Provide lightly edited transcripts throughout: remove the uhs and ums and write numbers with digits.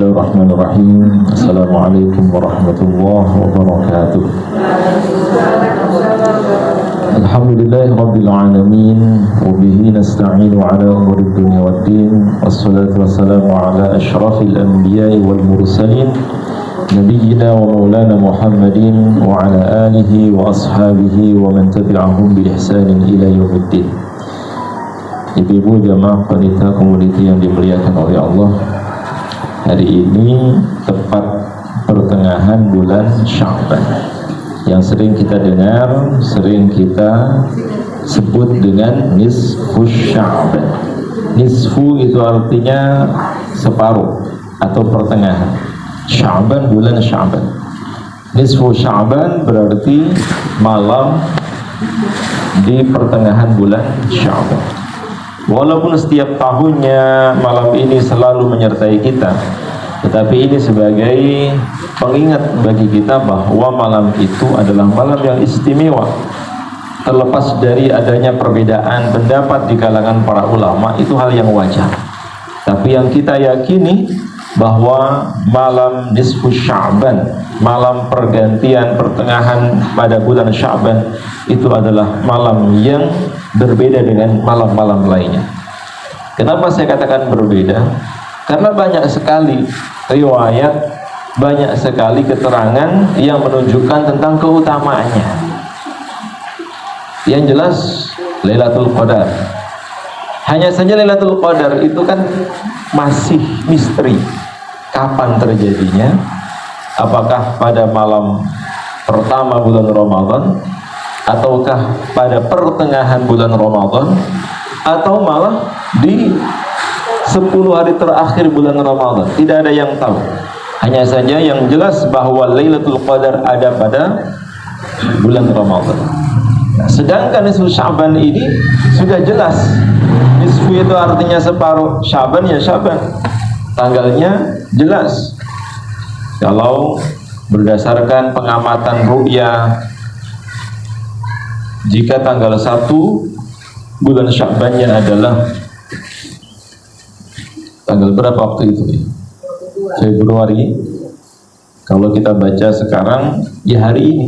Bismillahirrahmanirrahim. Assalamualaikum warahmatullahi wabarakatuh. Alhamdulillahi rabbil alamin, wa bihi nasta'inu ala umuri dunya waddin, wassalatu wassalamu ala asyrafil anbiya'i wal mursalin, nabiyyina wa maulana Muhammadin wa ala alihi wa ashabihi wa man tabi'ahum bi ihsanin ila yaumiddin. Ibu-ibu jamaah panitia komuniti yang dimuliakan oleh Allah, hari ini tepat pertengahan bulan Sya'ban yang sering kita dengar, sering kita sebut dengan nisfu Sya'ban. Nisfu itu artinya separuh atau pertengahan. Sya'ban, bulan Sya'ban. Nisfu Sya'ban berarti malam di pertengahan bulan Sya'ban. Walaupun setiap tahunnya malam ini selalu menyertai kita, tetapi ini sebagai pengingat bagi kita bahwa malam itu adalah malam yang istimewa. Terlepas dari adanya perbedaan pendapat di kalangan para ulama, itu hal yang wajar. Tapi yang kita yakini bahwa malam nisfu Sya'ban, malam pergantian pertengahan pada bulan Sya'ban, itu adalah malam yang berbeda dengan malam-malam lainnya. Kenapa saya katakan berbeda? Karena banyak sekali riwayat, banyak sekali keterangan yang menunjukkan tentang keutamaannya. Yang jelas Lailatul Qadar. Hanya saja Lailatul Qadar itu kan masih misteri. Kapan terjadinya? Apakah pada malam pertama bulan Ramadan, ataukah pada pertengahan bulan Ramadan, atau malah di 10 hari terakhir bulan Ramadan? Tidak ada yang tahu. Hanya saja yang jelas bahwa Lailatul Qadar ada pada bulan Ramadan. Sedangkan nisfu Sya'ban ini sudah jelas. Nisfu itu artinya separuh, Sya'ban ya Sya'ban. Tanggalnya jelas. Kalau berdasarkan pengamatan ru'ya, jika tanggal 1 bulan Sya'bannya adalah tanggal berapa waktu itu? Februari. Kalau kita baca sekarang, ya hari ini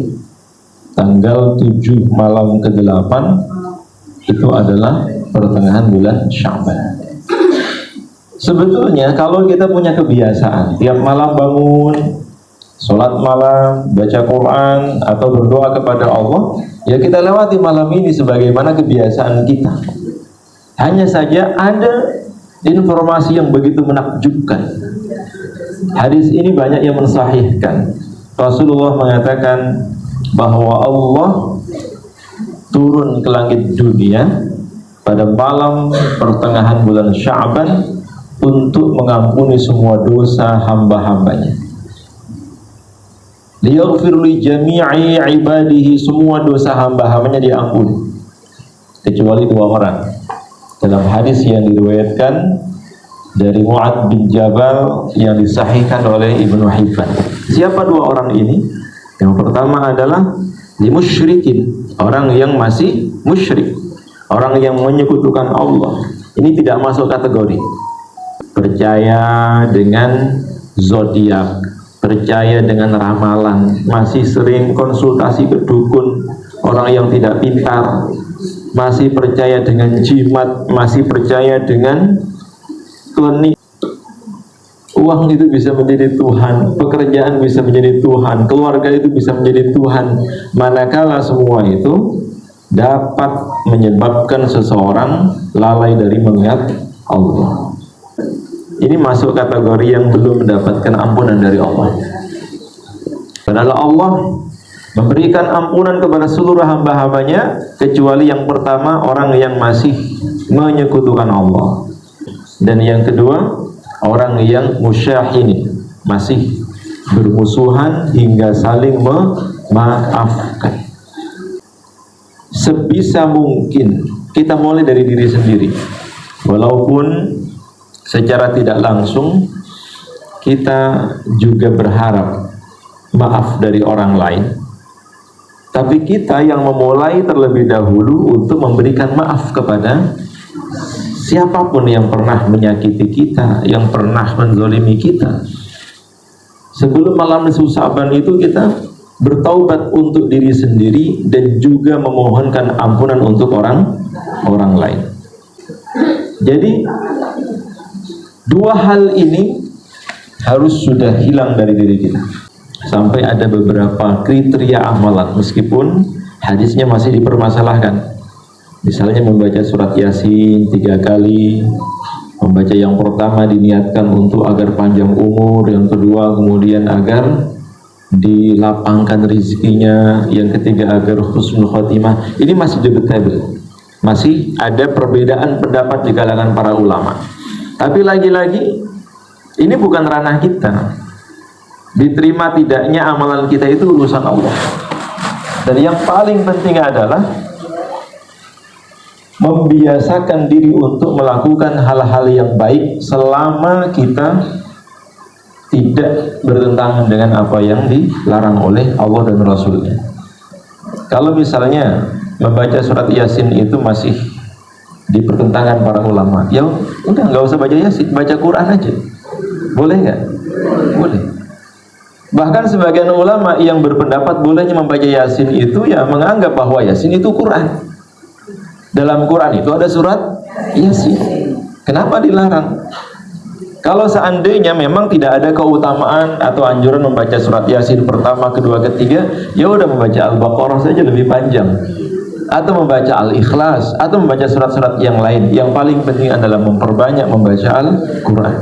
tanggal 7 malam ke-8 itu adalah pertengahan bulan Sya'ban. Sebetulnya kalau kita punya kebiasaan tiap malam bangun, sholat malam, baca Quran, atau berdoa kepada Allah, ya kita lewati malam ini sebagaimana kebiasaan kita. Hanya saja ada informasi yang begitu menakjubkan. Hadis ini banyak yang mensahihkan. Rasulullah mengatakan bahwa Allah turun ke langit dunia pada malam pertengahan bulan Sya'ban untuk mengampuni semua dosa hamba-hambanya. Liyaghfir li jami'i ibadihi, semua dosa hamba-hambanya diampuni kecuali 2 orang. Dalam hadis yang diriwayatkan dari Mu'adz bin Jabal yang disahihkan oleh Ibnu Hibban. Siapa 2 orang ini? Yang pertama adalah limusyrikin, orang yang masih musyrik, orang yang menyekutukan Allah. Ini tidak masuk kategori percaya dengan zodiak, percaya dengan ramalan, masih sering konsultasi ke dukun, orang yang tidak pintar, masih percaya dengan jimat, masih percaya dengan klinik. Uang itu bisa menjadi Tuhan, pekerjaan bisa menjadi Tuhan, keluarga itu bisa menjadi Tuhan, manakala semua itu dapat menyebabkan seseorang lalai dari mengingat Allah. Ini masuk kategori yang belum mendapatkan ampunan dari Allah. Padahal Allah memberikan ampunan kepada seluruh hamba-hambanya, kecuali yang pertama, orang yang masih menyekutukan Allah, dan yang kedua, orang yang musyahini, masih bermusuhan hingga saling memaafkan. Sebisa mungkin kita mulai dari diri sendiri, walaupun secara tidak langsung kita juga berharap maaf dari orang lain, tapi kita yang memulai terlebih dahulu untuk memberikan maaf kepada siapapun yang pernah menyakiti kita, yang pernah menzolimi kita, Sebelum malam nisfu Sya'ban itu kita bertaubat untuk diri sendiri dan juga memohonkan ampunan untuk orang lain. Jadi dua hal ini harus sudah hilang dari diri kita. Sampai ada beberapa kriteria amalan, meskipun hadisnya masih dipermasalahkan. Misalnya membaca surat Yasin 3 kali, membaca yang pertama diniatkan untuk agar panjang umur, yang kedua kemudian agar dilapangkan rezekinya, yang ketiga agar husnul khotimah. Ini masih debatable, masih ada perbedaan pendapat di kalangan para ulama. Tapi lagi-lagi ini bukan ranah kita. Diterima tidaknya amalan kita itu urusan Allah. Dan yang paling penting adalah membiasakan diri untuk melakukan hal-hal yang baik selama kita tidak bertentangan dengan apa yang dilarang oleh Allah dan Rasulnya. Kalau misalnya membaca surat Yasin itu masih di pertentangan para ulama, ya udah nggak usah baca Yasin, baca Quran aja. Boleh nggak? Boleh. Bahkan sebagian ulama yang berpendapat bolehnya membaca Yasin itu ya menganggap bahwa Yasin itu Quran. Dalam Quran itu ada surat Yasin. Kenapa dilarang? Kalau seandainya memang tidak ada keutamaan atau anjuran membaca surat Yasin pertama, kedua, ketiga, ya udah membaca Al-Baqarah saja lebih panjang, atau membaca Al-Ikhlas, atau membaca surat-surat yang lain. Yang paling penting adalah memperbanyak membaca Al-Quran.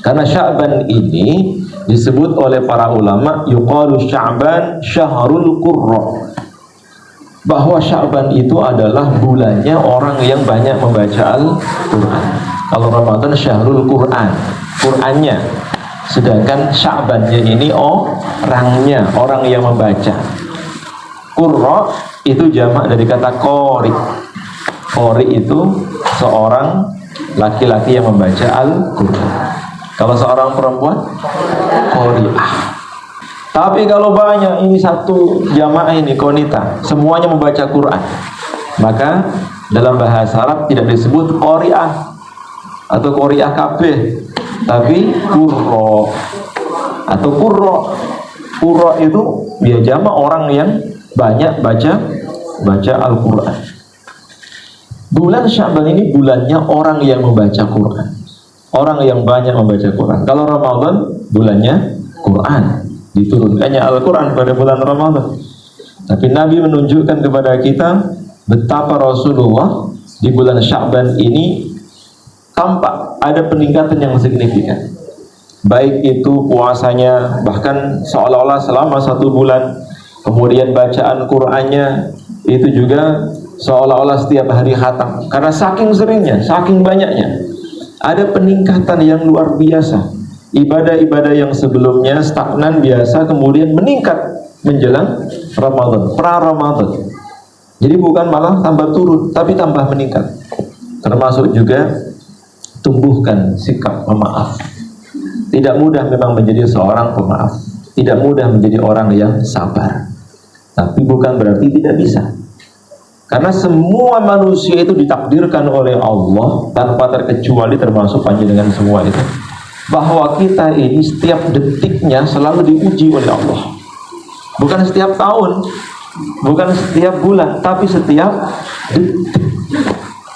Karena Sya'ban ini disebut oleh para ulama yuqalu Sya'ban syahrul qurra, bahwa Sya'ban itu adalah bulannya orang yang banyak membaca Al-Quran. Kalau Ramadan syahrul Quran, Qurannya. Sedangkan Sya'bannya ini orangnya, orang yang membaca. Qurra itu jamak dari kata qori. Qori itu seorang laki-laki yang membaca Al-Quran. Kalau seorang perempuan, qori'ah. Tapi kalau banyak, ini satu jamaah ini qonita, semuanya membaca Quran, maka dalam bahasa Arab tidak disebut qori'ah atau qori'ah kabeh, tapi qurra atau qurra. Qurra itu dia jamak orang yang banyak baca Al-Quran. Bulan Sya'ban ini bulannya orang yang membaca Quran, orang yang banyak membaca Quran. Kalau Ramadan bulannya Quran, diturunkannya Al-Quran pada bulan Ramadan. Tapi Nabi menunjukkan kepada kita betapa Rasulullah di bulan Sya'ban ini tampak ada peningkatan yang signifikan. Baik itu puasanya, bahkan seolah-olah selama 1 bulan. Kemudian bacaan Qur'annya itu juga seolah-olah setiap hari khatam. Karena saking seringnya, saking banyaknya, ada peningkatan yang luar biasa. Ibadah-ibadah yang sebelumnya stagnan biasa kemudian meningkat menjelang Ramadan, pra-Ramadan. Jadi bukan malah tambah turun, tapi tambah meningkat. Termasuk juga tumbuhkan sikap pemaaf. Tidak mudah memang menjadi seorang pemaaf, tidak mudah menjadi orang yang sabar. Tapi bukan berarti tidak bisa. Karena semua manusia itu ditakdirkan oleh Allah tanpa terkecuali, termasuk panjenengan semua itu, bahwa kita ini setiap detiknya selalu diuji oleh Allah. Bukan setiap tahun, bukan setiap bulan, tapi setiap detik.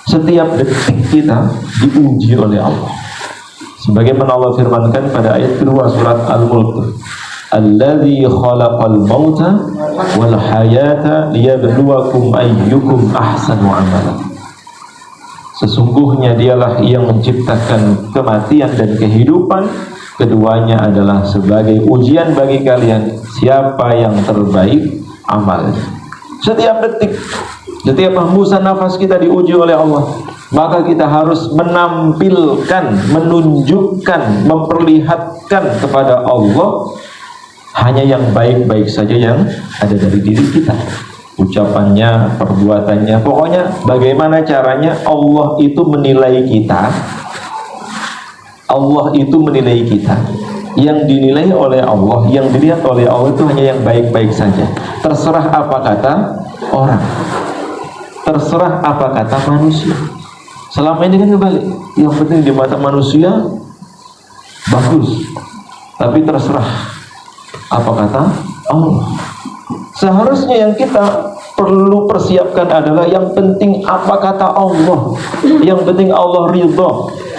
Setiap detik kita diuji oleh Allah. Sebagaimana Allah firmankan pada ayat kedua surat Al-Mulk, alladzi khalaqal mauta wal hayata liyabluwakum ayyukum ahsanu amala. Sesungguhnya dialah yang menciptakan kematian dan kehidupan, keduanya adalah sebagai ujian bagi kalian siapa yang terbaik amalnya. Setiap detik, setiap hembusan nafas kita diuji oleh Allah. Maka kita harus menampilkan, menunjukkan, memperlihatkan kepada Allah hanya yang baik-baik saja yang ada dari diri kita, ucapannya, perbuatannya, pokoknya bagaimana caranya Allah itu menilai kita. Allah itu menilai kita. Yang dinilai oleh Allah, yang dilihat oleh Allah itu hanya yang baik-baik saja. Terserah apa kata orang, terserah apa kata manusia. Selama ini kan kebalik, yang penting di mata manusia bagus, tapi terserah Apa kata Allah? Seharusnya yang kita perlu persiapkan adalah yang penting apa kata Allah, yang penting Allah ridha.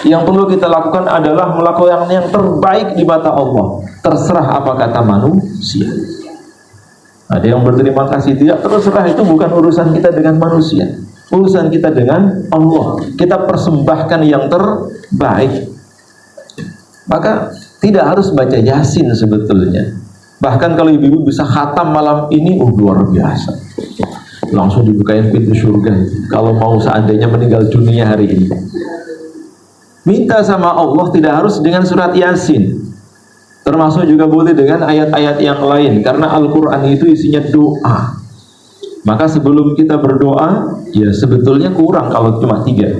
Yang perlu kita lakukan adalah melakukan yang terbaik di mata Allah, terserah apa kata manusia. Ada yang berterima kasih, tidak, terserah, itu bukan urusan kita dengan manusia, urusan kita dengan Allah. Kita persembahkan yang terbaik. Maka tidak harus baca Yasin sebetulnya. Bahkan kalau ibu-ibu bisa khatam malam ini, luar biasa, langsung dibukain pintu surga. Kalau mau seandainya meninggal dunia hari ini, minta sama Allah tidak harus dengan surat Yasin, termasuk juga boleh dengan ayat-ayat yang lain, karena Al-Quran itu isinya doa. Maka sebelum kita berdoa, ya sebetulnya kurang kalau cuma 3.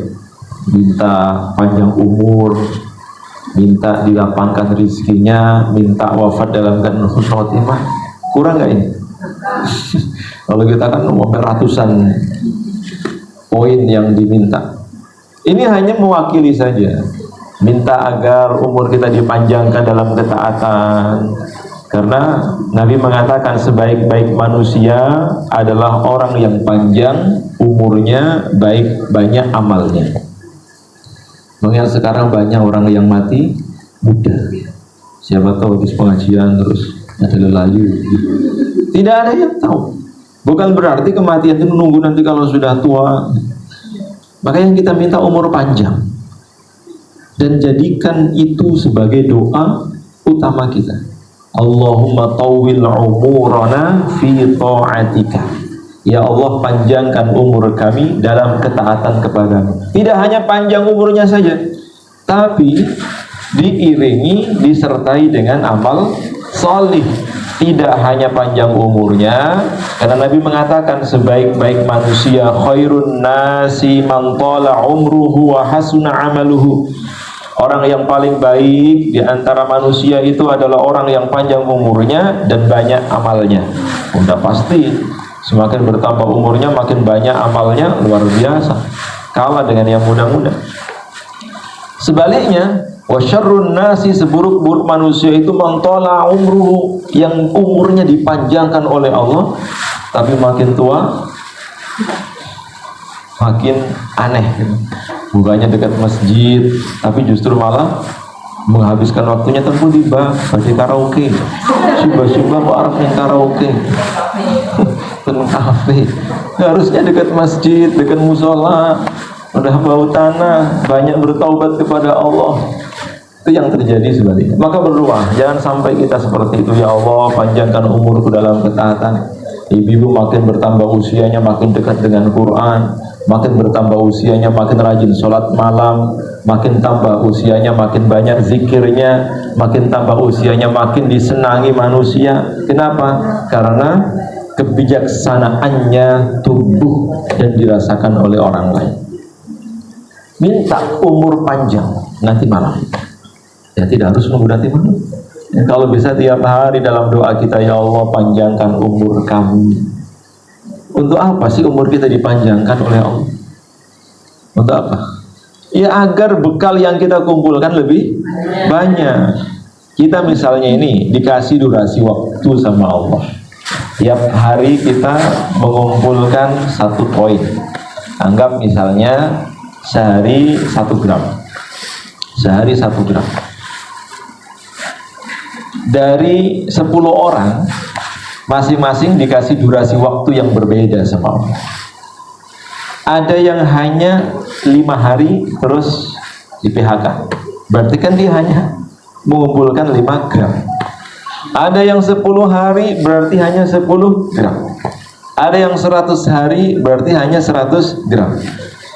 Minta panjang umur, minta dilapangkan rizkinya, minta wafat dalam keadaan husnul khotimah. Kurang nggak ini? Kalau kita kan ratusan poin yang diminta. Ini hanya mewakili saja. Minta agar umur kita dipanjangkan dalam ketaatan. Karena Nabi mengatakan sebaik-baik manusia adalah orang yang panjang umurnya, baik banyak amalnya. Mengingat sekarang banyak orang yang mati muda. Siapa tahu habis pengajian terus ada lelayu. Tidak ada yang tahu. Bukan berarti kematian itu menunggu nanti kalau sudah tua. Maka yang kita minta umur panjang, dan jadikan itu sebagai doa utama kita. Allahumma tawwil umurana fi ta'atika. Ya Allah, panjangkan umur kami dalam ketaatan kepadamu. Tidak hanya panjang umurnya saja, tapi diiringi, disertai dengan amal salih. Tidak hanya panjang umurnya, karena Nabi mengatakan sebaik-baik manusia khairun nasi man tala umruhu wa hasuna amaluhu. Orang yang paling baik di antara manusia itu adalah orang yang panjang umurnya dan banyak amalnya. Udah pasti semakin bertambah umurnya makin banyak amalnya, luar biasa, kalah dengan yang muda-muda. Sebaliknya, wa syarrun nasi, seburuk-buruk manusia itu man tala umruhu, yang umurnya dipanjangkan oleh Allah tapi makin tua makin aneh. Bukannya dekat masjid, tapi justru malah menghabiskan waktunya tempuh di bar, di karaoke. Coba-coba kok arep ning karaoke. Teng kafe. Harusnya dekat masjid, dekat musola, udah bau tanah, banyak bertaubat kepada Allah. Itu yang terjadi sebaliknya. Maka berdoa, jangan sampai kita seperti itu. Ya Allah, panjangkan umurku dalam ketaatan. Ibu-ibu makin bertambah usianya makin dekat dengan Quran, makin bertambah usianya makin rajin sholat malam, makin tambah usianya makin banyak zikirnya, makin tambah usianya makin disenangi manusia. Kenapa? Karena kebijaksanaannya tumbuh dan dirasakan oleh orang lain. Minta umur panjang nanti malam. Ya tidak harus nunggu nanti malam. Ya, kalau bisa tiap hari dalam doa kita, ya Allah panjangkan umur kami. Untuk apa sih umur kita dipanjangkan oleh Allah? Untuk apa? Ya agar bekal yang kita kumpulkan lebih banyak. Kita misalnya ini dikasih durasi waktu sama Allah. Tiap hari kita mengumpulkan 1 poin. Anggap misalnya sehari 1 gram. Sehari 1 gram. Dari 10 orang, masing-masing dikasih durasi waktu yang berbeda sama Allah. Ada yang hanya 5 hari terus di PHK, berarti kan dia hanya mengumpulkan 5 gram. Ada yang 10 hari berarti hanya 10 gram. Ada yang 100 hari berarti hanya 100 gram.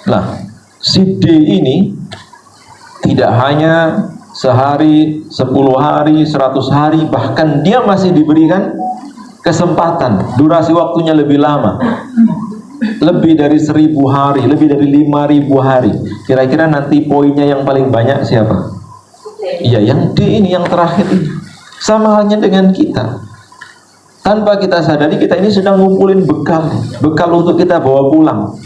Nah, si D ini tidak hanya sehari, 10 hari, 100 hari, bahkan dia masih diberikan kesempatan, durasi waktunya lebih lama, lebih dari 1000 hari, lebih dari 5000 hari. Kira-kira nanti poinnya yang paling banyak siapa? Iya, yang D ini, yang terakhir ini. Sama halnya dengan kita. Tanpa kita sadari, kita ini sedang ngumpulin bekal. Bekal untuk kita bawa pulang,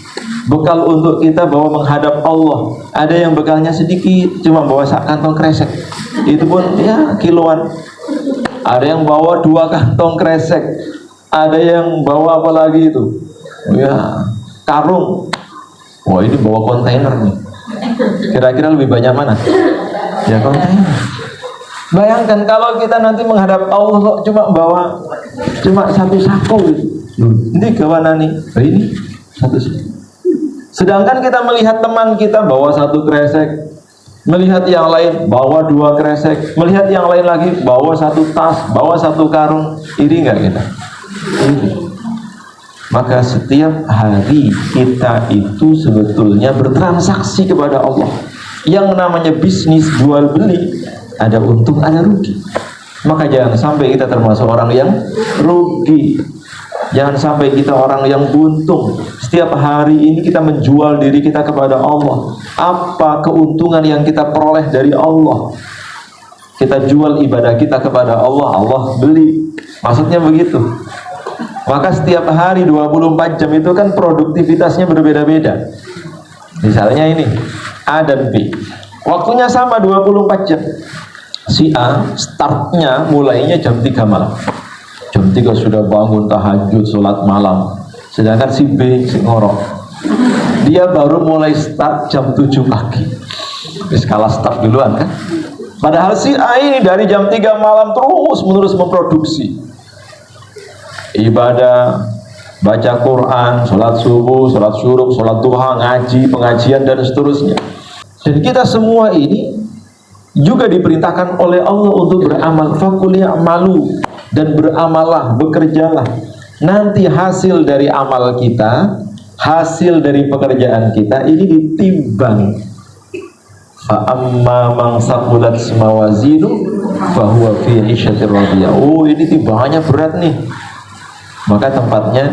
bekal untuk kita bawa menghadap Allah. Ada yang bekalnya sedikit, cuma bawa sak kantong kresek, itu pun ya kiloan. ada yang bawa 2 kantong kresek, ada yang bawa apa lagi itu? Ya, karung. Wah, ini bawa kontainer nih. Kira-kira lebih banyak mana? Ya, kontainer. Bayangkan kalau kita nanti menghadap Allah kok cuma 1 saku gitu. Ini gawana nih. Ini 1 saku. Sedangkan kita melihat teman kita bawa 1 kresek, melihat yang lain bawa 2 kresek, melihat yang lain lagi bawa 1 tas, bawa 1 karung. Iri nggak kita? Iri. Maka setiap hari kita itu sebetulnya bertransaksi kepada Allah. Yang namanya bisnis jual beli, ada untung ada rugi. Maka jangan sampai kita termasuk orang yang rugi. Jangan sampai kita orang yang buntung. Setiap hari ini kita menjual diri kita kepada Allah. Apa keuntungan yang kita peroleh dari Allah? Kita jual ibadah kita kepada Allah, Allah beli. Maksudnya begitu. Maka setiap hari 24 jam itu kan produktivitasnya berbeda-beda. Misalnya ini A dan B, waktunya sama 24 jam. Si A startnya mulainya jam 3 malam. Jam 3 sudah bangun tahajud, sholat malam. Sedangkan si B, si ngorok, dia baru mulai start jam 7 pagi. Skala start duluan kan. Padahal si A ini dari jam 3 malam terus menerus memproduksi ibadah, baca Quran, sholat subuh, sholat syuruk, sholat duha, ngaji, pengajian dan seterusnya. Dan kita semua ini juga diperintahkan oleh Allah untuk beramal. Faqul ya'malu, dan beramalah, bekerjalah. Nanti hasil dari amal kita, hasil dari pekerjaan kita ini ditimbang. Fa amma man saqulat mawazinu fa huwa fi 'ishatir radiyah. Oh, ini timbangannya berat nih. Maka tempatnya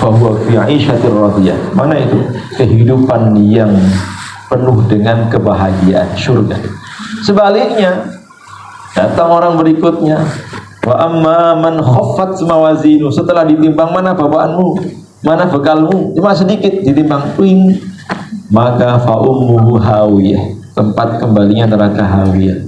fa huwa fi 'ishatir radiyah. Mana itu? Kehidupan yang penuh dengan kebahagiaan, surga. Sebaliknya, datang orang berikutnya, wa amma man khaffat mawazinu, setelah ditimbang, mana bawaanmu, mana bekalmu, cuma sedikit, ditimbang puing, maka fa ummuhu hawiyah, tempat kembalinya neraka hawiyah.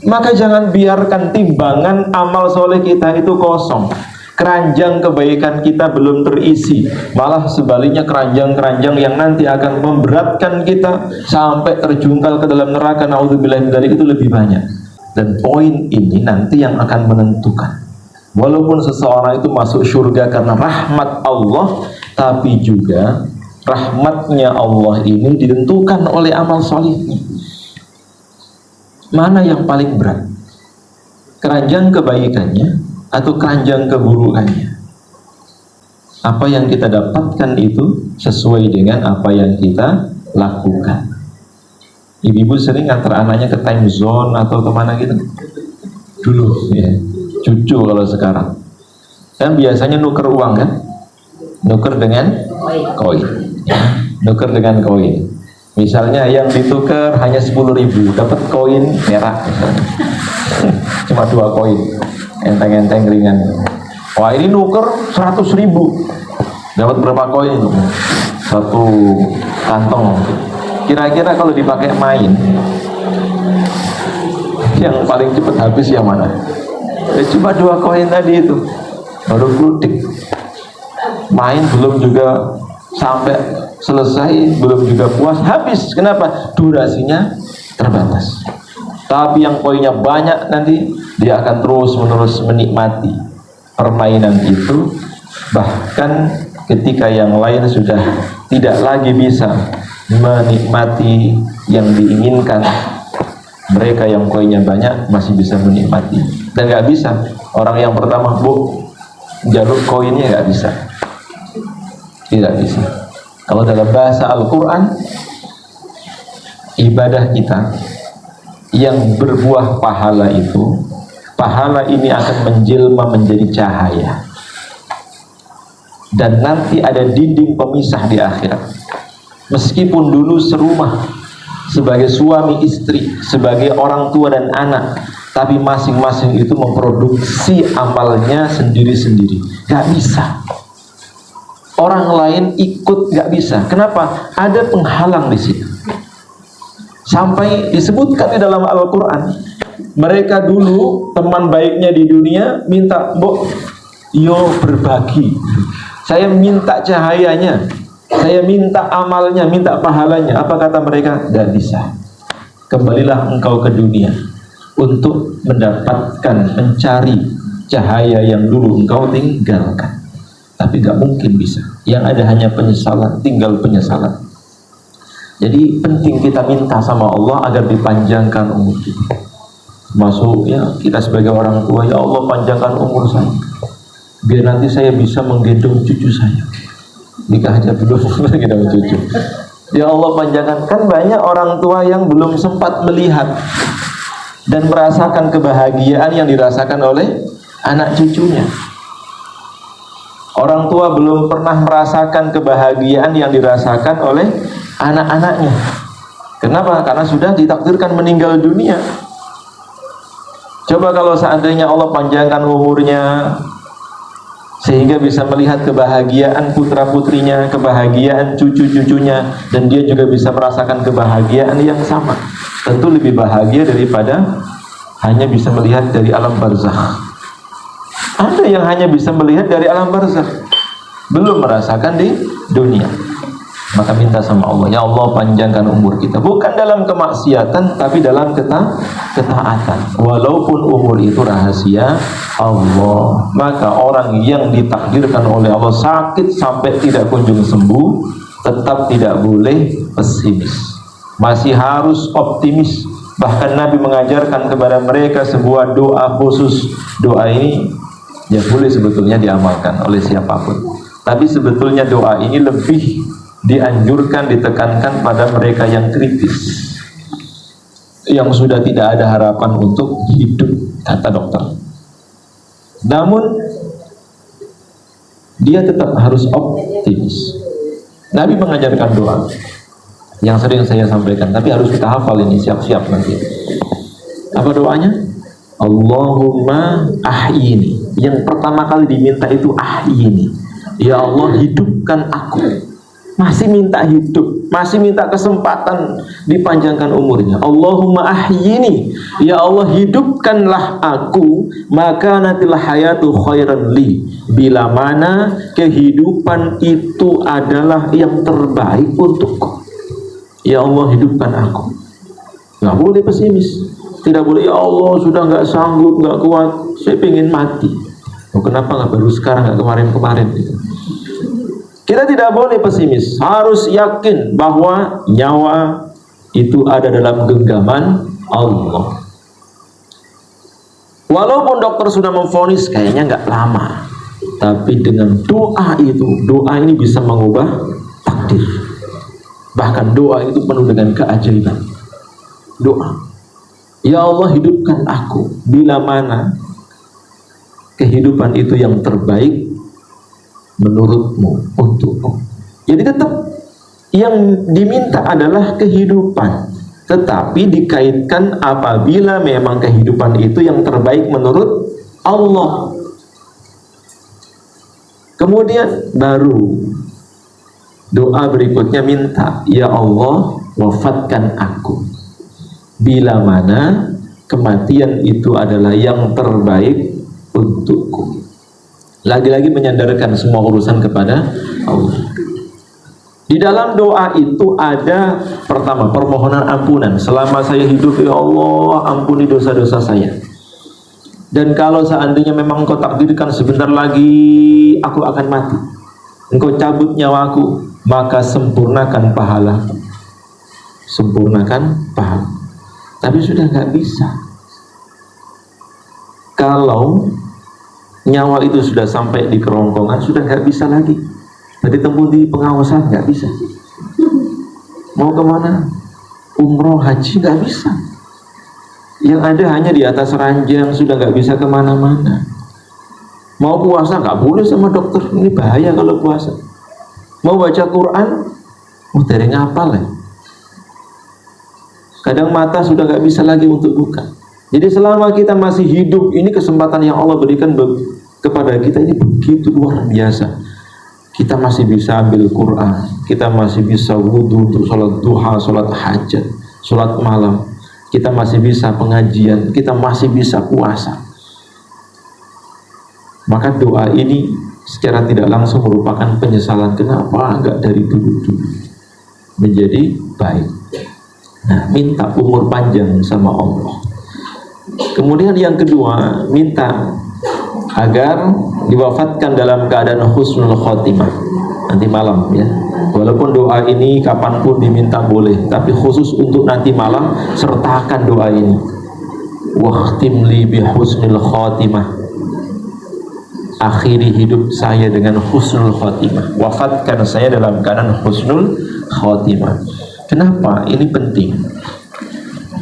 Maka jangan biarkan timbangan amal soleh kita itu kosong, keranjang kebaikan kita belum terisi, malah sebaliknya keranjang-keranjang yang nanti akan memberatkan kita sampai terjungkal ke dalam neraka, naudzubillah min dzalik, itu lebih banyak. Dan poin ini nanti yang akan menentukan. Walaupun seseorang itu masuk surga karena rahmat Allah, tapi juga rahmatnya Allah ini ditentukan oleh amal solehnya. Mana yang paling berat? Keranjang kebaikannya atau keranjang keburukannya? Apa yang kita dapatkan itu sesuai dengan apa yang kita lakukan. Ibu-ibu sering antar anaknya ke time zone atau kemana gitu dulu ya. Cucu kalau sekarang kan biasanya nuker uang kan, nuker dengan koin ya. Nuker dengan koin, misalnya yang ditukar hanya 10.000, dapat koin merah misalnya. Cuma 2 koin, enteng-enteng ringan. Wah, ini nuker 100.000, dapat berapa koin itu? 1 kantong. Kira-kira kalau dipakai main, yang paling cepat habis yang mana? Cuma 2 koin tadi itu, baru kludik. Main belum juga sampai selesai, belum juga puas, habis. Kenapa? Durasinya terbatas. Tapi yang koinnya banyak nanti, dia akan terus-menerus menikmati permainan itu. Bahkan ketika yang lain sudah tidak lagi bisa menikmati yang diinginkan, mereka yang koinnya banyak masih bisa menikmati. Dan nggak bisa orang yang pertama, bu, jalur koinnya nggak bisa, tidak bisa. Kalau dalam bahasa Al-Quran, ibadah kita yang berbuah pahala itu, pahala ini akan menjelma menjadi cahaya, dan nanti ada dinding pemisah di akhirat. Meskipun dulu serumah, sebagai suami istri, sebagai orang tua dan anak, tapi masing-masing itu memproduksi amalnya sendiri-sendiri. Gak bisa orang lain ikut, gak bisa. Kenapa? Ada penghalang di situ. Sampai disebutkan di dalam Al-Quran, Mereka dulu teman baiknya di dunia minta, "Mbok, yo berbagi. Saya minta cahayanya, saya minta amalnya, minta pahalanya." Apa kata mereka? Tidak bisa. Kembalilah engkau ke dunia untuk mendapatkan, mencari cahaya yang dulu engkau tinggalkan. Tapi gak mungkin bisa. Yang ada hanya penyesalan, tinggal penyesalan. Jadi penting kita minta sama Allah agar dipanjangkan umur kita. Masuk ya, kita sebagai orang tua, ya Allah panjangkan umur saya, biar nanti saya bisa menggendong cucu saya. Nikah aja belum gendong cucu. Ya Allah panjangkan. Kan banyak orang tua yang belum sempat melihat dan merasakan kebahagiaan yang dirasakan oleh anak cucunya. Orang tua belum pernah merasakan kebahagiaan yang dirasakan oleh anak-anaknya. Kenapa? Karena sudah ditakdirkan meninggal dunia. Coba kalau seandainya Allah panjangkan umurnya sehingga bisa melihat kebahagiaan putra-putrinya, kebahagiaan cucu-cucunya, dan dia juga bisa merasakan kebahagiaan yang sama, tentu lebih bahagia daripada hanya bisa melihat dari alam barzakh. Ada yang hanya bisa melihat dari alam barzakh, belum merasakan di dunia. Maka minta sama Allah, ya Allah panjangkan umur kita, bukan dalam kemaksiatan tapi dalam ketaatan. Walaupun umur itu rahasia Allah, maka orang yang ditakdirkan oleh Allah sakit sampai tidak kunjung sembuh, tetap tidak boleh pesimis, masih harus optimis. Bahkan Nabi mengajarkan kepada mereka sebuah doa khusus. Doa ini ya boleh sebetulnya diamalkan oleh siapapun, tapi sebetulnya doa ini lebih dianjurkan, ditekankan pada mereka yang kritis, yang sudah tidak ada harapan untuk hidup, kata dokter. Namun dia tetap harus optimis. Nabi mengajarkan doa yang sering saya sampaikan, tapi harus kita hafal ini, siap-siap nanti. Apa doanya? Allahumma ahyini. Yang pertama kali diminta itu ahyini. Ya Allah hidupkan aku. Masih minta hidup, masih minta kesempatan dipanjangkan umurnya. Allahumma ahyini, ya Allah hidupkanlah aku, maka nantilah hayatu khairan li, bila mana kehidupan itu adalah yang terbaik untukku. Ya Allah hidupkan aku. Nggak boleh pesimis, tidak boleh ya Allah sudah nggak sanggup, nggak kuat, saya pengen mati. Oh, kenapa nggak baru sekarang, nggak kemarin-kemarin gitu. Kita tidak boleh pesimis, harus yakin bahwa nyawa itu ada dalam genggaman Allah. Walaupun dokter sudah memvonis kayaknya nggak lama, tapi dengan doa itu, doa ini bisa mengubah takdir. Bahkan doa itu penuh dengan keajaiban. Doa, ya Allah hidupkan aku, bila mana kehidupan itu yang terbaik menurutmu, untukku. Jadi tetap yang diminta adalah kehidupan, tetapi dikaitkan apabila memang kehidupan itu yang terbaik menurut Allah. Kemudian baru doa berikutnya minta, ya Allah wafatkan aku, bila mana kematian itu adalah yang terbaik untukku. Lagi-lagi menyandarkan semua urusan kepada Allah. Di dalam doa itu ada pertama permohonan ampunan. Selama saya hidup ya Allah ampuni dosa-dosa saya. Dan kalau seandainya memang Engkau takdirkan sebentar lagi aku akan mati, Engkau cabut nyawaku, maka sempurnakan pahala. Sempurnakan pahala. Tapi sudah nggak bisa. Kalau nyawa itu sudah sampai di kerongkongan, sudah nggak bisa lagi. Jadi tempuh di pengawasan nggak bisa. Mau kemana? Umroh, haji nggak bisa. Yang ada hanya di atas ranjang, sudah nggak bisa kemana-mana. Mau puasa nggak boleh sama dokter, ini bahaya kalau puasa. Mau baca Quran, dari ngapal ya. Kadang mata sudah nggak bisa lagi untuk buka. Jadi selama kita masih hidup, ini kesempatan yang Allah berikan kepada kita ini begitu luar biasa. Kita masih bisa ambil Quran, kita masih bisa wudhu untuk sholat duha, sholat hajat, sholat malam. kita masih bisa pengajian, kita masih bisa puasa, maka doa ini secara tidak langsung merupakan penyesalan. Kenapa enggak dari dulu-dulu menjadi baik? Nah, minta umur panjang sama Allah. Kemudian yang kedua, minta agar diwafatkan dalam keadaan husnul khotimah nanti malam ya. Walaupun doa ini kapanpun diminta boleh, tapi khusus untuk nanti malam sertakan doa ini. Waqtim li bi husnul khotimah, akhiri hidup saya dengan husnul khotimah, wafatkan saya dalam keadaan husnul khotimah. Kenapa ini penting?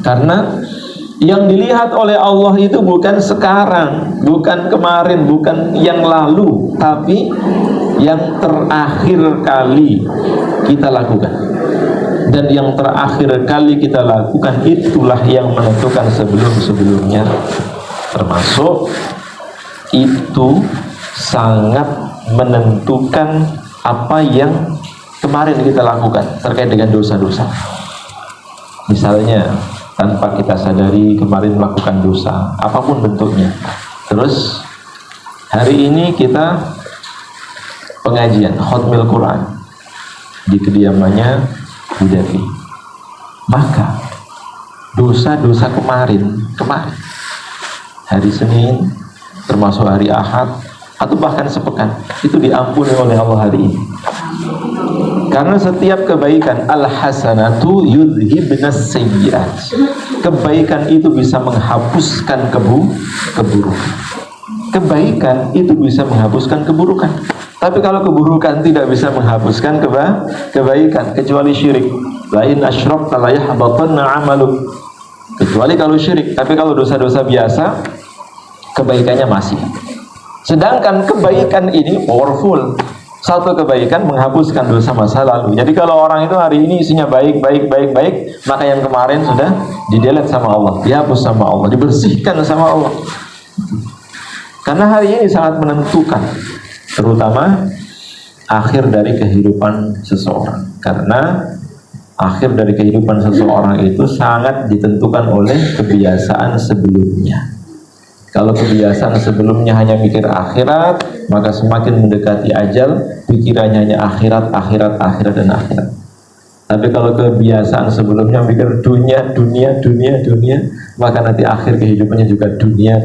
Karena yang dilihat oleh Allah itu bukan sekarang, bukan kemarin, bukan yang lalu, tapi yang terakhir kali kita lakukan. Dan yang terakhir kali kita lakukan itulah yang menentukan sebelum-sebelumnya. Termasuk itu sangat menentukan apa yang kemarin kita lakukan terkait dengan dosa-dosa. Misalnya tanpa kita sadari kemarin melakukan dosa apapun bentuknya, terus hari ini kita pengajian khotmil Quran di kediamannya Bu Devi, maka dosa-dosa kemarin hari Senin termasuk hari Ahad atau bahkan sepekan itu diampuni oleh Allah hari ini. Karena setiap kebaikan, al-hasanatu yudhibnas sayyi'at, kebaikan itu bisa menghapuskan keburukan. Kebaikan itu bisa menghapuskan keburukan. Tapi kalau keburukan tidak bisa menghapuskan kebaikan, kecuali syirik. Lain asyrakta la yahbatanna 'amaluk. Kecuali kalau syirik. Tapi kalau dosa-dosa biasa, kebaikannya masih. Sedangkan kebaikan ini powerful. Satu kebaikan menghapuskan dosa masa lalu. Jadi kalau orang itu hari ini isinya baik, maka yang kemarin sudah di-delete sama Allah, dihapus sama Allah, dibersihkan sama Allah. Karena hari ini sangat menentukan, terutama akhir dari kehidupan seseorang. Karena akhir dari kehidupan seseorang itu sangat ditentukan oleh kebiasaan sebelumnya. Kalau kebiasaan sebelumnya hanya mikir akhirat, maka semakin mendekati ajal, pikirannya hanya akhirat, dan akhirat. Tapi kalau kebiasaan sebelumnya mikir dunia, maka nanti akhir kehidupannya juga dunia.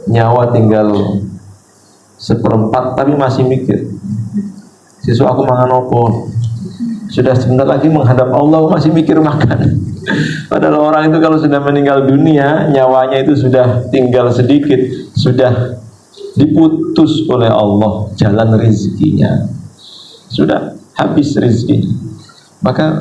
Nyawa tinggal 1/4 tapi masih mikir, siswa aku mangan opo, sudah sebentar lagi menghadap Allah masih mikir makan. Padahal orang itu kalau sudah meninggal dunia, nyawanya itu sudah tinggal sedikit, sudah diputus oleh Allah jalan rezekinya, sudah habis rezekinya. Maka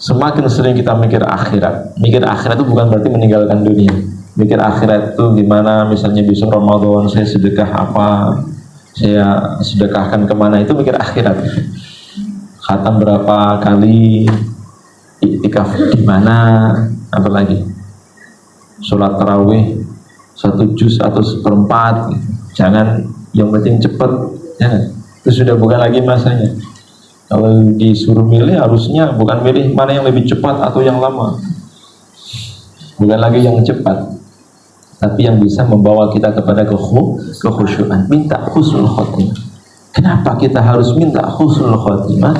semakin sering kita mikir akhirat itu bukan berarti meninggalkan dunia. Mikir akhirat itu gimana, misalnya besok Ramadan saya sedekah apa, saya sedekahkan kemana, itu mikir akhirat. Khatam berapa kali, iktikaf di mana, apalagi sholat tarawih 1 juz atau 1/4, jangan yang penting cepat, jangan. Itu sudah bukan lagi masanya. Kalau disuruh milih, harusnya bukan milih mana yang lebih cepat atau yang lama, bukan lagi yang cepat, tapi yang bisa membawa kita kepada kekhusyuan. Minta husnul khotimah. Kenapa kita harus minta husnul khotimah?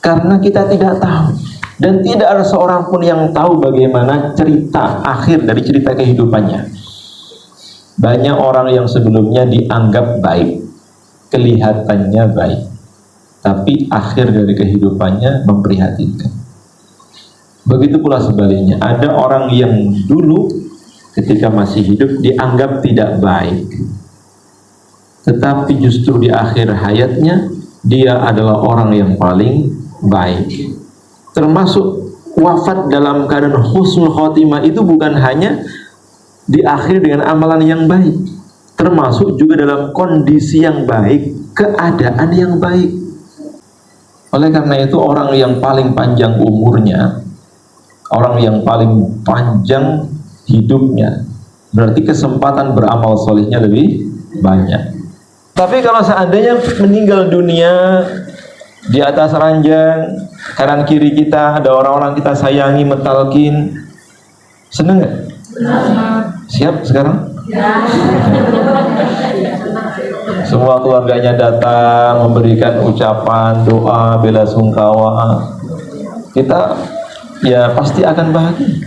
Karena kita tidak tahu, dan tidak ada seorang pun yang tahu bagaimana cerita akhir dari cerita kehidupannya. Banyak orang yang sebelumnya dianggap baik, kelihatannya baik, tapi akhir dari kehidupannya memprihatinkan. Begitu pula sebaliknya, ada orang yang dulu ketika masih hidup dianggap tidak baik, tetapi justru di akhir hayatnya dia adalah orang yang paling baik. Termasuk wafat dalam keadaan husnul khotimah itu bukan hanya diakhiri dengan amalan yang baik, termasuk juga dalam kondisi yang baik, keadaan yang baik. Oleh karena itu orang yang paling panjang umurnya, orang yang paling panjang hidupnya, berarti kesempatan beramal solehnya lebih banyak. Tapi kalau seandainya meninggal dunia di atas ranjang, kanan kiri kita ada orang-orang kita sayangi, mentalkin. Seneng nggak? Siap sekarang? Semua keluarganya datang memberikan ucapan, doa, bela sungkawa. Kita ya pasti akan bahagia.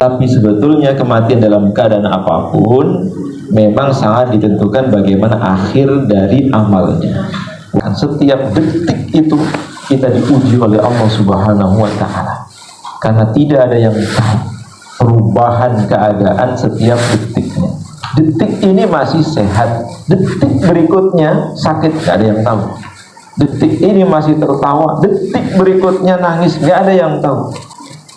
Tapi sebetulnya kematian dalam keadaan apapun memang sangat ditentukan bagaimana akhir dari amalnya. Setiap detik itu kita diuji oleh Allah Subhanahu wa Ta'ala, karena tidak ada yang tahu perubahan keadaan setiap detiknya. Detik ini masih sehat, detik berikutnya sakit, gak ada yang tahu. Detik ini masih tertawa, detik berikutnya nangis, gak ada yang tahu.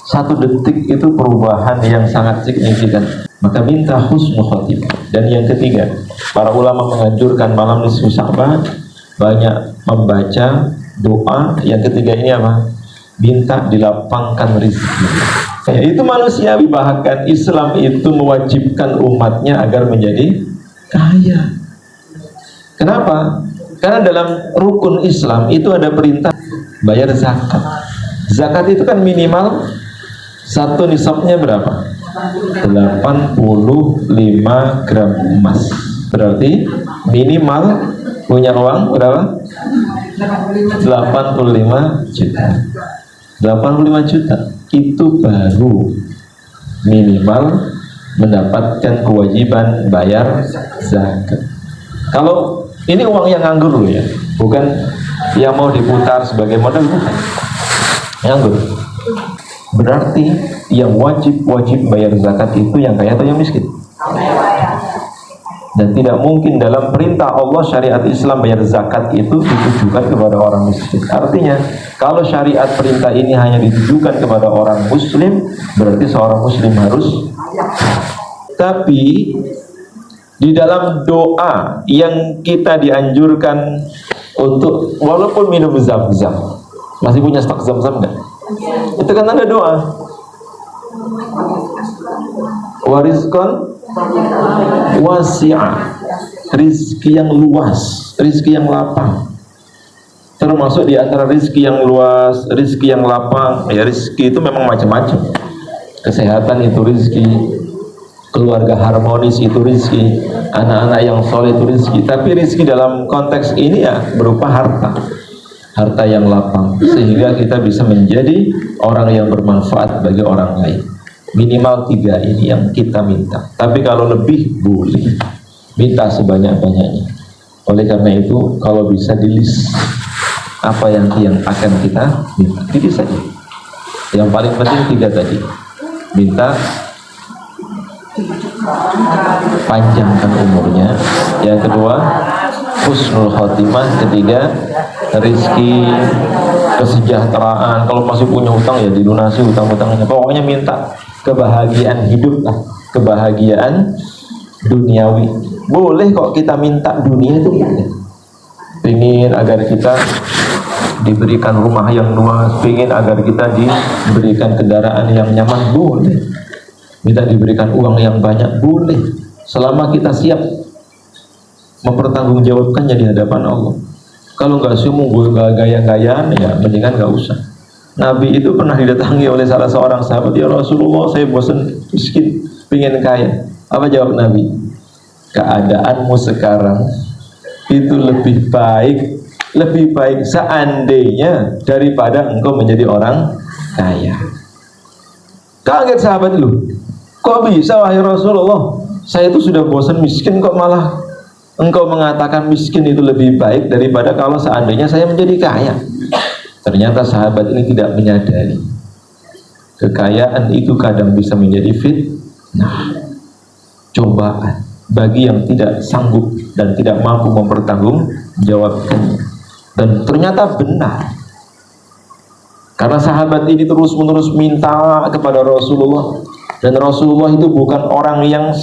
Satu detik itu perubahan yang sangat signifikan. Maka minta husnul khotimah. Dan yang ketiga, para ulama menganjurkan malam nisfu Sya'ban banyak membaca doa. Yang ketiga ini apa? Minta dilapangkan rezeki. Ya, itu manusiawi, bahkan Islam itu mewajibkan umatnya agar menjadi kaya. Kenapa? Karena dalam rukun Islam itu ada perintah bayar zakat. Zakat itu kan minimal satu nisabnya berapa? 85 gram emas. Berarti minimal punya uang berapa? 85 juta. 85 juta itu baru minimal mendapatkan kewajiban bayar zakat. Kalau ini uang yang nganggur loh ya, bukan yang mau diputar sebagai modal, bukan. Nganggur. Berarti yang wajib bayar zakat itu yang kaya atau yang miskin? Dan tidak mungkin dalam perintah Allah syariat Islam bayar zakat itu ditujukan kepada orang miskin. Artinya kalau syariat perintah ini hanya ditujukan kepada orang muslim, berarti seorang muslim harus. Tapi di dalam doa yang kita dianjurkan untuk, walaupun minum zam-zam, masih punya stok zam-zam nggak? Itu kan ada doa, warizqan wasi'ah, rizki yang luas, rizki yang lapang. Termasuk di antara rizki yang luas, rizki yang lapang, ya rizki itu memang macam-macam. Kesehatan itu rizki, keluarga harmonis itu rizki, anak-anak yang soleh itu rizki. Tapi rizki dalam konteks ini ya berupa harta yang lapang, sehingga kita bisa menjadi orang yang bermanfaat bagi orang lain. Minimal 3 ini yang kita minta. Tapi kalau lebih boleh, minta sebanyak-banyaknya. Oleh karena itu kalau bisa di list apa yang akan kita minta, itu saja. Yang paling penting 3 tadi. Minta panjangkan umurnya. Yang kedua husnul khotimah. Ketiga rizki, kesejahteraan. Kalau masih punya hutang ya dilunasi hutang-hutangnya. Pokoknya minta kebahagiaan hidup lah, kebahagiaan duniawi. Boleh kok kita minta dunia itu boleh. Ingin agar kita diberikan rumah yang luas, ingin agar kita diberikan kendaraan yang nyaman, boleh. Minta diberikan uang yang banyak, boleh. Selama kita siap mempertanggungjawabkannya di hadapan Allah. Kalau nggak semua gaya-gayaan ya mendingan nggak usah. Nabi itu pernah didatangi oleh salah seorang sahabat, ya Rasulullah, saya bosan miskin, pengen kaya. Apa jawab Nabi? Keadaanmu sekarang itu lebih baik seandainya daripada engkau menjadi orang kaya. Kaget sahabat lu, kok bisa wahai Rasulullah, saya itu sudah bosan miskin, kok malah engkau mengatakan miskin itu lebih baik daripada kalau seandainya saya menjadi kaya. Ternyata sahabat ini tidak menyadari kekayaan itu kadang bisa menjadi fitnah, cobaan bagi yang tidak sanggup dan tidak mampu mempertanggungjawabkannya. Dan ternyata benar, karena sahabat ini terus-menerus minta kepada Rasulullah, dan Rasulullah itu bukan orang yang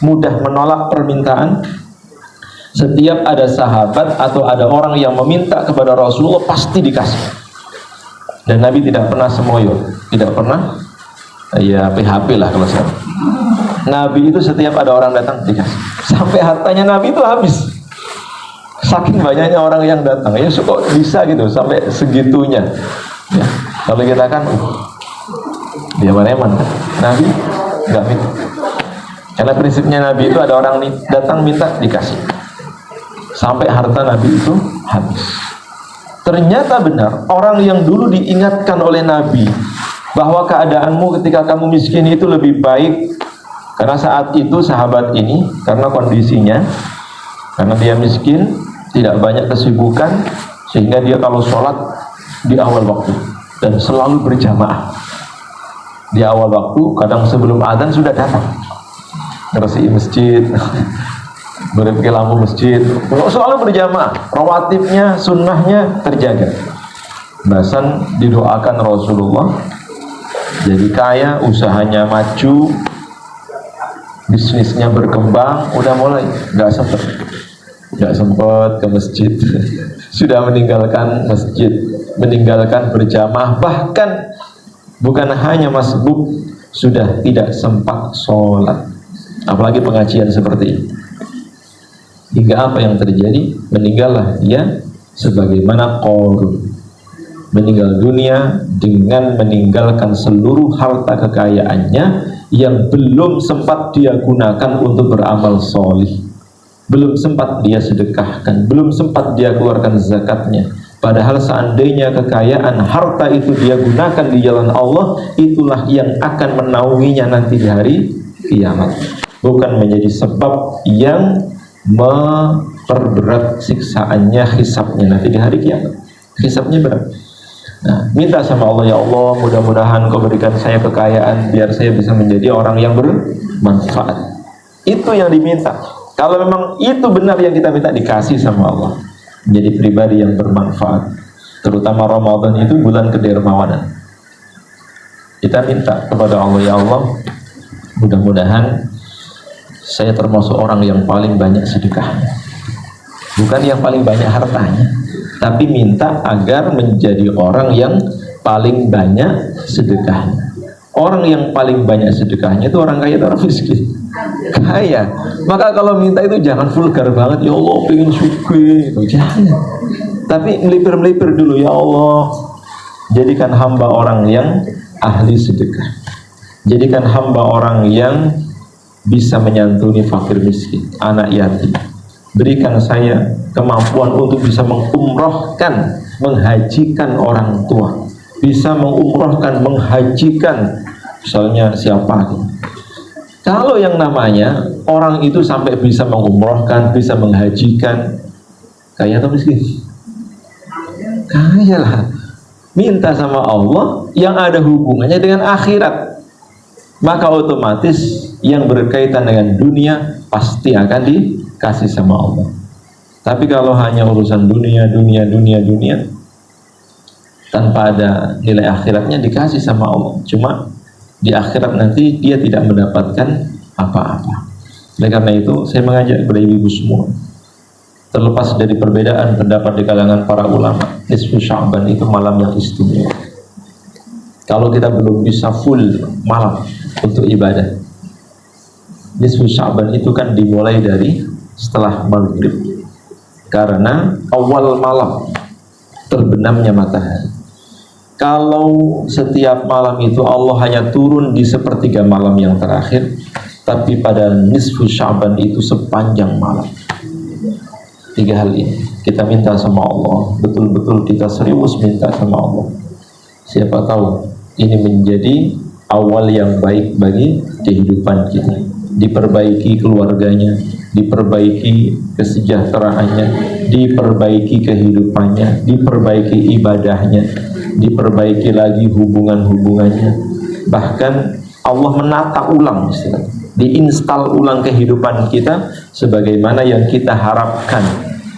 mudah menolak permintaan. Setiap ada sahabat atau ada orang yang meminta kepada Rasulullah pasti dikasih. Dan Nabi tidak pernah semoyo, tidak pernah ya PHP lah kalau saya. Nabi itu setiap ada orang datang dikasih, sampai hartanya Nabi itu habis. Saking banyaknya orang yang datang, ya kok bisa gitu sampai segitunya. Ya, kalau kita kan, dia eman kan? Nabi nggak minta. Karena prinsipnya Nabi itu ada orang nih datang minta dikasih, sampai harta Nabi itu habis. Ternyata benar, orang yang dulu diingatkan oleh Nabi bahwa keadaanmu ketika kamu miskin itu lebih baik. Karena saat itu sahabat ini, karena kondisinya, karena dia miskin, tidak banyak kesibukan, sehingga dia kalau sholat di awal waktu dan selalu berjamaah. Di awal waktu, kadang sebelum adzan sudah datang, ngersihin masjid, beri lampu masjid, selalu berjamaah. Rawatibnya, sunnahnya terjaga. Bahkan didoakan Rasulullah jadi kaya, usahanya maju, bisnisnya berkembang. Udah mulai nggak sempat ke masjid. Sudah meninggalkan masjid, meninggalkan berjamaah, bahkan bukan hanya masbuk, sudah tidak sempat sholat, apalagi pengajian seperti ini. Hingga apa yang terjadi? Meninggallah dia sebagaimana Qarun, meninggal dunia dengan meninggalkan seluruh harta kekayaannya yang belum sempat dia gunakan untuk beramal solih, belum sempat dia sedekahkan, belum sempat dia keluarkan zakatnya. Padahal seandainya kekayaan harta itu dia gunakan di jalan Allah, itulah yang akan menaunginya nanti di hari kiamat, bukan menjadi sebab yang memperberat siksaannya, hisabnya nanti di hari kiamat. Hisabnya berat. Nah, minta sama Allah, ya Allah, mudah-mudahan Kau berikan saya kekayaan biar saya bisa menjadi orang yang bermanfaat. Itu yang diminta. Kalau memang itu benar yang kita minta, dikasih sama Allah, menjadi pribadi yang bermanfaat. Terutama Ramadan itu bulan kedermawanan. Kita minta kepada Allah, ya Allah, mudah-mudahan saya termasuk orang yang paling banyak sedekahnya, bukan yang paling banyak hartanya, tapi minta agar menjadi orang yang paling banyak sedekahnya. Orang yang paling banyak sedekahnya itu orang kaya atau orang miskin? Kaya. Maka kalau minta itu jangan vulgar banget, ya Allah pengen syukur, jangan. Tapi melipir-melipir dulu, ya Allah, jadikan hamba orang yang ahli sedekah, jadikan hamba orang yang bisa menyantuni fakir miskin, anak yatim. Berikan saya kemampuan untuk bisa mengumrohkan, menghajikan orang tua, bisa mengumrohkan, menghajikan misalnya siapa. Kalau yang namanya orang itu sampai bisa mengumrohkan, bisa menghajikan, kaya atau miskin? Kaya lah. Minta sama Allah yang ada hubungannya dengan akhirat, maka otomatis yang berkaitan dengan dunia pasti akan dikasih sama Allah. Tapi kalau hanya urusan dunia tanpa ada nilai akhiratnya, dikasih sama Allah, cuma di akhirat nanti dia tidak mendapatkan apa-apa. Oleh karena itu saya mengajak kepada ibu-ibu semua, terlepas dari perbedaan pendapat di kalangan para ulama, nisfu Sya'ban itu malam yang istimewa. Kalau kita belum bisa full malam untuk ibadah, nisfu Sya'ban itu kan dimulai dari setelah maghrib, karena awal malam terbenamnya matahari. Kalau setiap malam itu Allah hanya turun di sepertiga malam yang terakhir, tapi pada nisfu Sya'ban itu sepanjang malam. Tiga hal ini kita minta sama Allah, betul-betul kita serius minta sama Allah. Siapa tahu ini menjadi awal yang baik bagi kehidupan kita, diperbaiki keluarganya, diperbaiki kesejahteraannya, diperbaiki kehidupannya, diperbaiki ibadahnya, diperbaiki lagi hubungan-hubungannya. Bahkan Allah menata ulang, diinstal ulang kehidupan kita sebagaimana yang kita harapkan.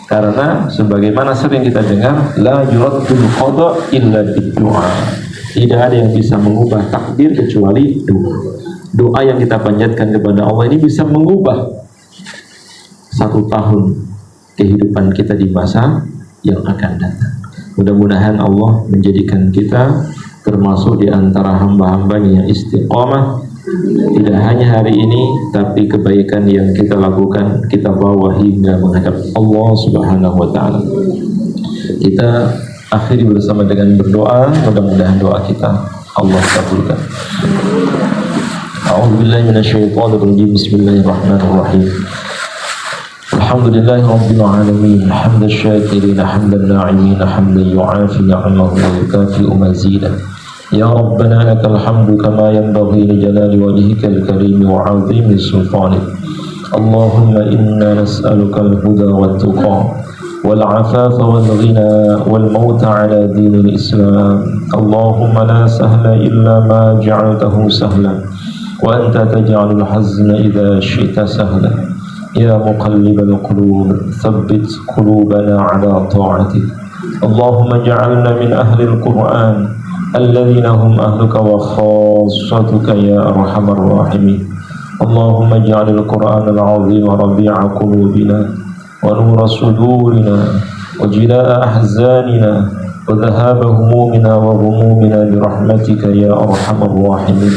Karena sebagaimana sering kita dengar, la yuraddul qada illa bid-du'a. Tidak ada yang bisa mengubah takdir kecuali doa. Doa yang kita panjatkan kepada Allah ini bisa mengubah 1 tahun kehidupan kita di masa yang akan datang. Mudah-mudahan Allah menjadikan kita termasuk di antara hamba-hambanya yang istiqamah Tidak hanya hari ini, tapi kebaikan yang kita lakukan kita bawa hingga menghadap Allah Subhanahu wa Ta'ala. Kita akhiri bersama dengan berdoa, mudah-mudahan doa kita Allah kabulkan. A'udzubillahi minasyaitonir rajim. Bismillahirrahmanirrahim. Alhamdulillahi rabbil alamin, hamdan syakirin, hamdan na'imin, hamdan yu'afi ni'amahu wa yukafi'u mazidah. Ya Rabbana lakal hamdu kama yanbaghi li jalali wajhikal karim wa 'azimi sultanik. Allahumma inna nas'aluka al-huda wat tuqa wal 'afafa wal ghina wal mauta 'ala dinil Islam. Allahumma la sahla illa ma ja'altahu sahlan wa anta taj'alul hazna idza syi'ta sahlan. Ya muqallibal qulub tsabbit qulubana 'ala ta'atik. Allahumma ja'alna min ahli al-Qur'an الذين هم أهلك وخاصتك يا أرحم الراحمين. اللهم اجعل القرآن العظيم ربيع قلوبنا ونور صدورنا وجلاء أحزاننا وذهاب همومنا وغمومنا برحمتك يا أرحم الراحمين.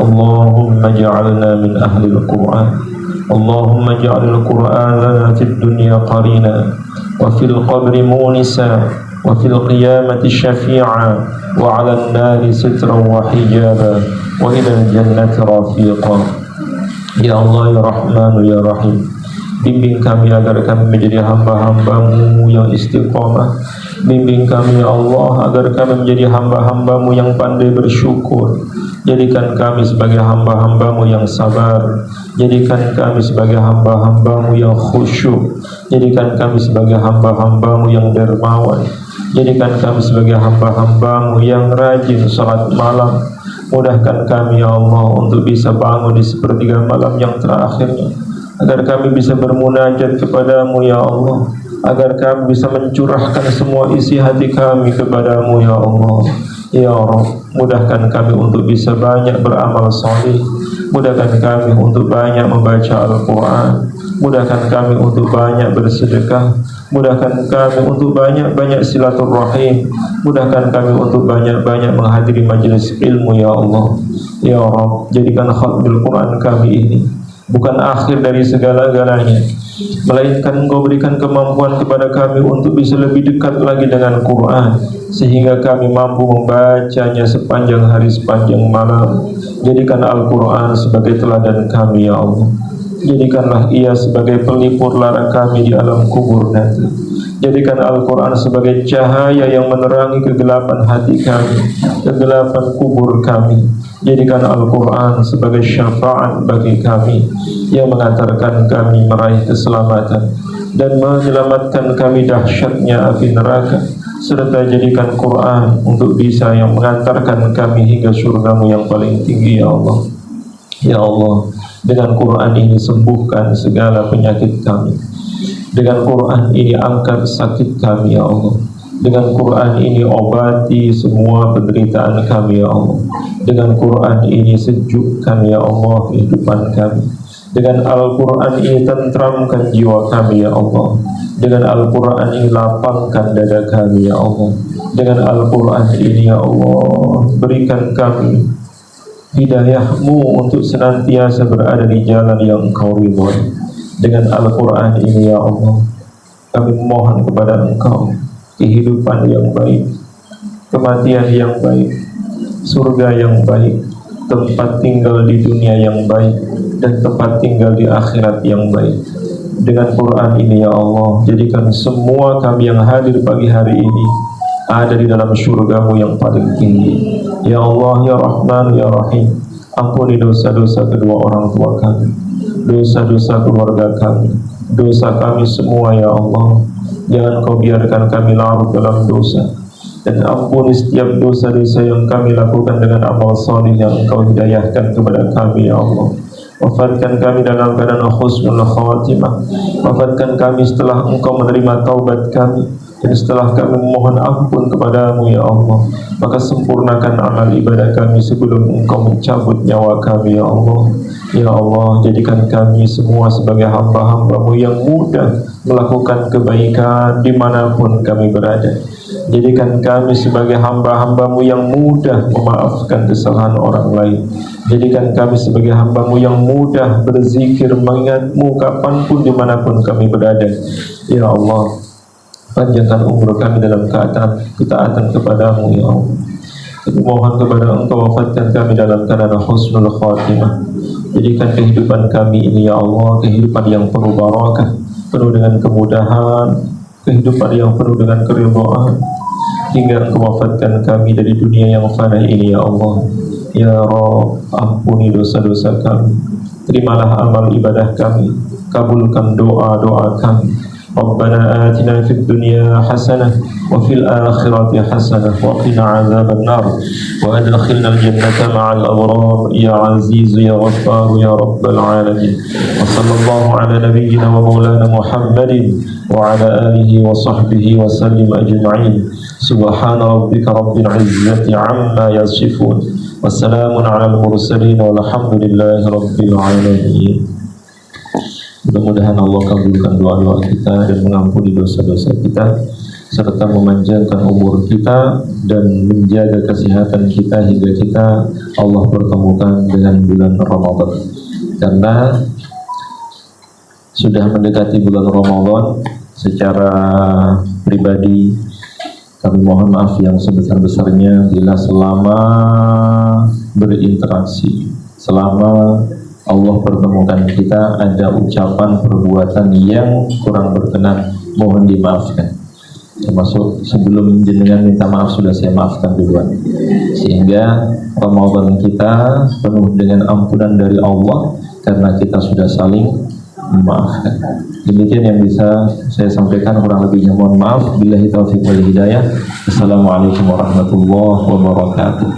اللهم اجعلنا من أهل القرآن. اللهم اجعل القرآن لنا في الدنيا قرينا وفي القبر مونسا وفي القيامة شفيعا وعلى النار سترا وحجابا وإلى الجنة رفيقا. Ya Allah, ya Rahman, ya Rahim, bimbing kami agar kami menjadi hamba-hamba-Mu yang istiqomah. Bimbing kami ya Allah agar kami menjadi hamba-hamba-Mu yang pandai bersyukur. Jadikan kami sebagai hamba-hamba-Mu yang sabar. Jadikan kami sebagai hamba-hamba-Mu yang khusyuk. Jadikan kami sebagai hamba-hamba-Mu yang dermawan. Jadikan kami sebagai hamba-hamba-Mu yang rajin salat malam. Mudahkan kami ya Allah untuk bisa bangun di sepertiga malam yang terakhirnya, agar kami bisa bermunajat kepadamu ya Allah, agar kami bisa mencurahkan semua isi hati kami kepadamu ya Allah. Ya Rabb, mudahkan kami untuk bisa banyak beramal saleh. Mudahkan kami untuk banyak membaca Al-Quran. Mudahkan kami untuk banyak bersedekah. Mudahkan kami untuk banyak-banyak silaturahim. Mudahkan kami untuk banyak-banyak menghadiri majelis ilmu ya Allah. Ya Rabb, jadikan khatmul Quran kami ini bukan akhir dari segala-galanya, melainkan Engkau berikan kemampuan kepada kami untuk bisa lebih dekat lagi dengan Quran, sehingga kami mampu membacanya sepanjang hari, sepanjang malam. Jadikan Al-Quran sebagai teladan kami ya Allah. Jadikanlah ia sebagai pelipur lara kami di alam kubur nanti. Jadikan Al-Quran sebagai cahaya yang menerangi kegelapan hati kami, kegelapan kubur kami. Jadikan Al-Quran sebagai syafaat bagi kami, yang mengantarkan kami meraih keselamatan dan menyelamatkan kami dahsyatnya api neraka. Serta jadikan Quran untuk bisa yang mengantarkan kami hingga surga-Mu yang paling tinggi ya Allah. Ya Allah, dengan Quran ini sembuhkan segala penyakit kami. Dengan Quran ini angkat sakit kami ya Allah. Dengan Quran ini obati semua penderitaan kami ya Allah. Dengan Quran ini sejukkan ya Allah kehidupan kami. Dengan Al-Quran ini tentramkan jiwa kami ya Allah. Dengan Al-Quran ini lapangkan dada kami ya Allah. Dengan Al-Quran ini ya Allah berikan kami hidayah-Mu untuk senantiasa berada di jalan yang Engkau ridhoi. Dengan Al-Quran ini ya Allah kami mohon kepada Engkau kehidupan yang baik, kematian yang baik, surga yang baik, tempat tinggal di dunia yang baik, dan tempat tinggal di akhirat yang baik. Dengan Quran ini ya Allah jadikan semua kami yang hadir pagi hari ini ada di dalam surga-Mu yang paling tinggi. Ya Allah, ya Rahman, ya Rahim, ampuni dosa-dosa kedua orang tua kami, dosa-dosa keluarga kami, dosa kami semua ya Allah. Jangan Kau biarkan kami larut dalam dosa, dan ampuni setiap dosa-dosa yang kami lakukan dengan amal salih yang Engkau hidayahkan kepada kami ya Allah. Wafatkan kami dalam keadaan husnul khawatimah. Wafatkan kami setelah Engkau menerima taubat kami. Dan setelah kami memohon ampun kepadamu ya Allah, maka sempurnakan amal ibadah kami sebelum Engkau mencabut nyawa kami ya Allah. Ya Allah, jadikan kami semua sebagai hamba-hamba-Mu yang mudah melakukan kebaikan dimanapun kami berada. Jadikan kami sebagai hamba-hamba-Mu yang mudah memaafkan kesalahan orang lain. Jadikan kami sebagai hamba-Mu yang mudah berzikir mengingat-Mu kapanpun dimanapun kami berada. Ya Allah, panjangkan umur kami dalam ketaatan kepadamu ya Allah. Kami mohon kepada Engkau wafatkan kami dalam keadaan husnul khatimah. Jadikan kehidupan kami ini ya Allah kehidupan yang penuh barakah, penuh dengan kemudahan, kehidupan yang penuh dengan keridhaan, hingga Engkau wafatkan kami dari dunia yang fana ini ya Allah. Ya Rabb, ampuni dosa-dosa kami, terimalah amal ibadah kami, kabulkan doa-doa kami. Rabbana atina fid dunya hasanah wa fil akhirati hasanah wa qina azaban nar wa adkhilna al-jannata ma'al abrar ya aziz ya ghaffar ya rabbal alamin. Wa sallallahu ala nabiyyina wa maulana Muhammadin wa ala alihi wa sahbihi wa sallim ajma'in. Subhana rabbika rabbil izzati amma yasifun. Wassalamun ala al-mursalin walhamdulillahi rabbil alamin. Mudah-mudahan Allah kabulkan doa-doa kita dan mengampuni dosa-dosa kita, serta memanjangkan umur kita dan menjaga kesehatan kita hingga kita Allah pertemukan dengan bulan Ramadan. Karena sudah mendekati bulan Ramadan, secara pribadi kami mohon maaf yang sebesar-besarnya bila selama berinteraksi, selama Allah pertemukan kita ada ucapan perbuatan yang kurang berkenan, mohon dimaafkan. Termasuk sebelum jenengan minta maaf sudah saya maafkan duluan, sehingga Ramadan kita penuh dengan ampunan dari Allah karena kita sudah saling memaafkan. Demikian yang bisa saya sampaikan, kurang lebihnya mohon maaf. Billahi taufiq wal hidayah. Assalamualaikum warahmatullahi wabarakatuh.